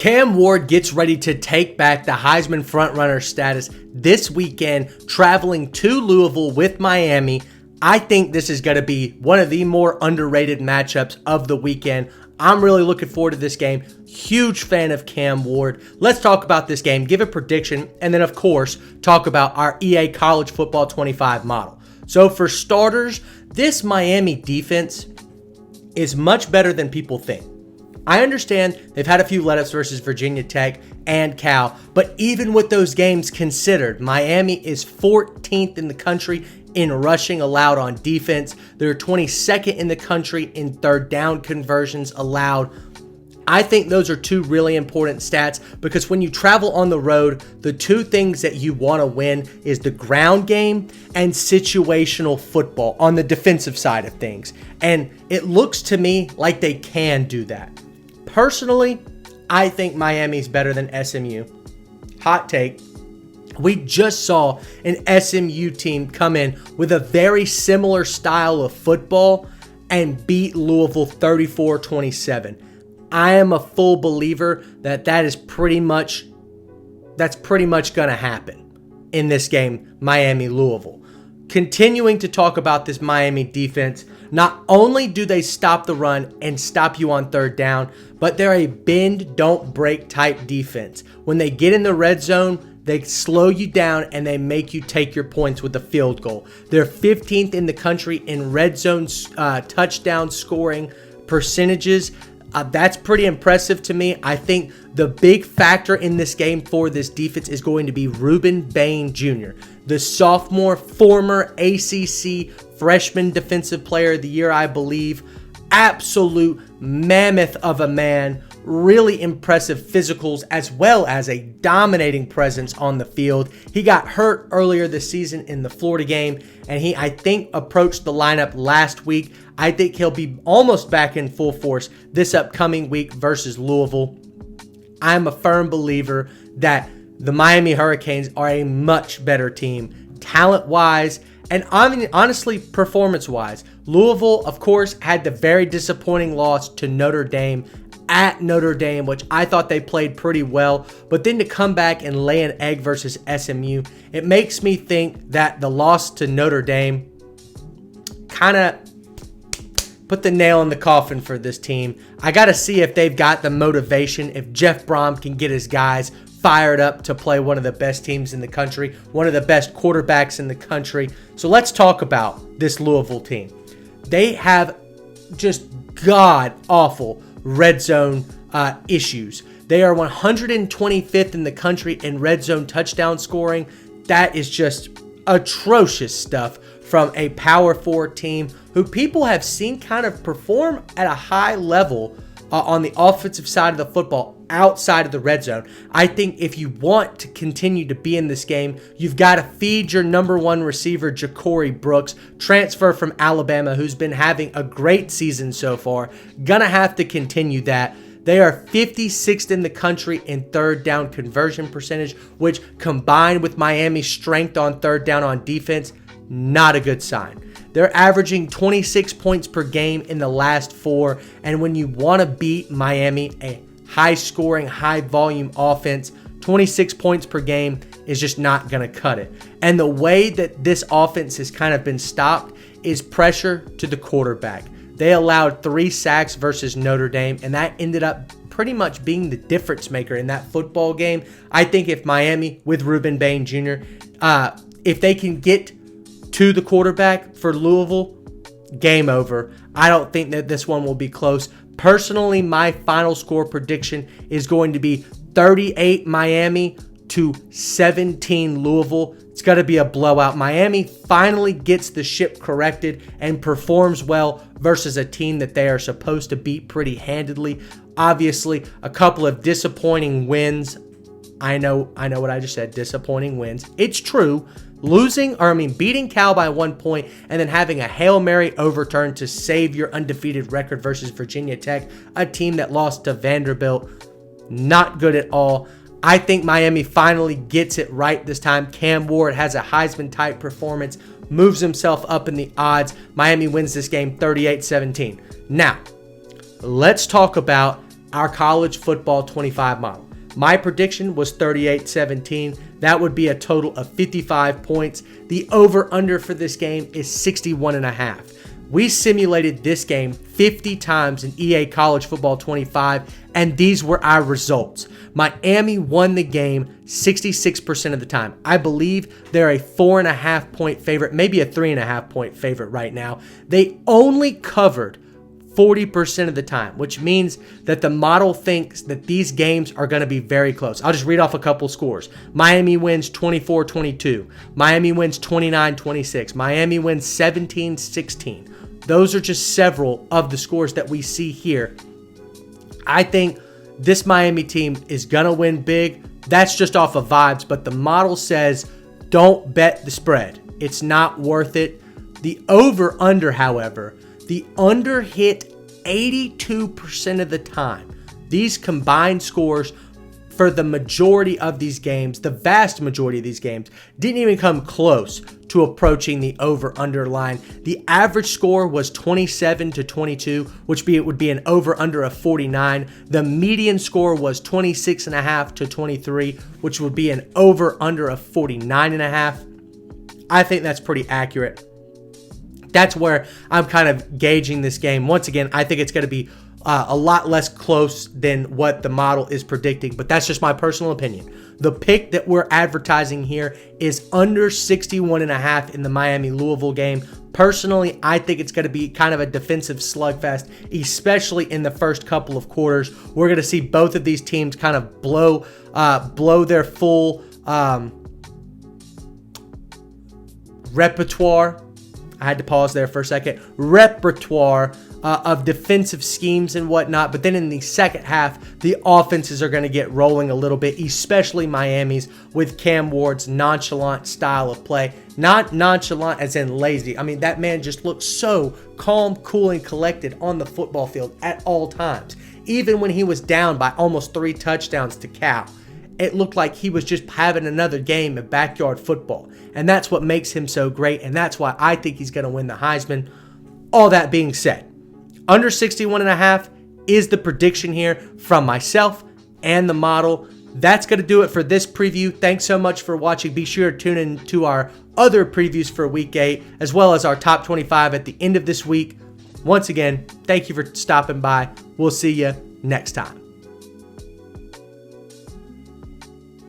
Cam Ward gets ready to take back the Heisman frontrunner status this weekend, traveling to Louisville with Miami. I think this is going to be one of the more underrated matchups of the weekend. I'm really looking forward to this game. Huge fan of Cam Ward. Let's talk about this game, give a prediction, and then, of course, talk about our EA College Football 25 model. So for starters, this Miami defense is much better than people think. I understand they've had a few let-ups versus Virginia Tech and Cal, but even with those games considered, Miami is 14th in the country in rushing allowed on defense. They're 22nd in the country in third down conversions allowed. I think those are two really important stats because when you travel on the road, the two things that you want to win is the ground game and situational football on the defensive side of things. And it looks to me like they can do that. Personally, I think Miami's better than SMU. Hot take. We just saw an SMU team come in with a very similar style of football and beat Louisville 34-27. I am a full believer that that's pretty much going to happen in this game, Miami-Louisville. Continuing to talk about this Miami defense, not only do they stop the run and stop you on third down, but they're a bend, don't break type defense. When they get in the red zone, they slow you down and they make you take your points with a field goal. They're 15th in the country in red zone touchdown scoring percentages. That's pretty impressive to me. I think the big factor in this game for this defense is going to be Ruben Bain Jr., the sophomore, former ACC freshman defensive player of the year, I believe. Absolute mammoth of a man. Really impressive physicals as well as a dominating presence on the field. He got hurt earlier this season in the Florida game, and he, I think, approached the lineup last week. I think he'll be almost back in full force this upcoming week versus Louisville. I'm a firm believer that the Miami Hurricanes are a much better team, talent-wise, and honestly, performance-wise. Louisville, of course, had the very disappointing loss to Notre Dame at Notre Dame, which I thought they played pretty well, but then to come back and lay an egg versus SMU, it makes me think that the loss to Notre Dame kind of put the nail in the coffin for this team. I got to see if they've got the motivation, if Jeff Brom can get his guys fired up to play one of the best teams in the country, one of the best quarterbacks in the country. So let's talk about this Louisville team. They have just god-awful red zone issues. They are 125th in the country in red zone touchdown scoring. That is just atrocious stuff from a Power 4 team who people have seen kind of perform at a high level on the offensive side of the football outside of the red zone. I think if you want to continue to be in this game, you've got to feed your number one receiver, Ja'Cory Brooks, transfer from Alabama, who's been having a great season so far. Gonna have to continue that. They are 56th in the country in third down conversion percentage, which combined with Miami's strength on third down on defense, not a good sign. They're averaging 26 points per game in the last 4, and when you want to beat Miami, a high-scoring, high-volume offense, 26 points per game is just not going to cut it. And the way that this offense has kind of been stopped is pressure to the quarterback. They allowed 3 sacks versus Notre Dame, and that ended up pretty much being the difference maker in that football game. I think if Miami, with Ruben Bain Jr., if they can get to the quarterback for Louisville, game over. I don't think that this one will be close. Personally, my final score prediction is going to be 38 Miami to 17 Louisville. It's going to be a blowout. Miami finally gets the ship corrected and performs well versus a team that they are supposed to beat pretty handedly. Obviously, a couple of disappointing wins. I know what I just said, disappointing wins. It's true. Beating Cal by 1 point and then having a Hail Mary overturn to save your undefeated record versus Virginia Tech, a team that lost to Vanderbilt. Not good at all. I think Miami finally gets it right this time. Cam Ward has a Heisman-type performance, moves himself up in the odds. Miami wins this game 38-17. Now, let's talk about our college football 25 model. My prediction was 38-17. That would be a total of 55 points. The over-under for this game is 61.5. We simulated this game 50 times in EA College Football 25, and these were our results. Miami won the game 66% of the time. I believe they're a 4.5 point favorite, maybe a 3.5 point favorite right now. They only covered 40% of the time, which means that the model thinks that these games are going to be very close. I'll just read off a couple scores. Miami wins 24-22. Miami wins 29-26. Miami wins 17-16. Those are just several of the scores that we see here. I think this Miami team is going to win big. That's just off of vibes, but the model says don't bet the spread. It's not worth it. The over-under, however, the under hit 82% of the time. These combined scores for the majority of these games, the vast majority of these games, didn't even come close to approaching the over-under line. The average score was 27-22, which would be an over-under of 49. The median score was 26.5-23, which would be an over-under of 49.5. I think that's pretty accurate. That's where I'm kind of gauging this game. Once again, I think it's going to be a lot less close than what the model is predicting, but that's just my personal opinion. The pick that we're advertising here is under 61.5 in the Miami-Louisville game. Personally, I think it's going to be kind of a defensive slugfest, especially in the first couple of quarters. We're going to see both of these teams kind of blow their full repertoire. I had to pause there for a second. Repertoire of defensive schemes and whatnot. But then in the second half, the offenses are going to get rolling a little bit, especially Miami's with Cam Ward's nonchalant style of play. Not nonchalant as in lazy. I mean, that man just looks so calm, cool, and collected on the football field at all times. Even when he was down by almost 3 touchdowns to Cal, it looked like he was just having another game of backyard football. And that's what makes him so great, and that's why I think he's going to win the Heisman. All that being said, under 61.5 is the prediction here from myself and the model. That's going to do it for this preview. Thanks so much for watching. Be sure to tune in to our other previews for Week 8, as well as our top 25 at the end of this week. Once again, thank you for stopping by. We'll see you next time.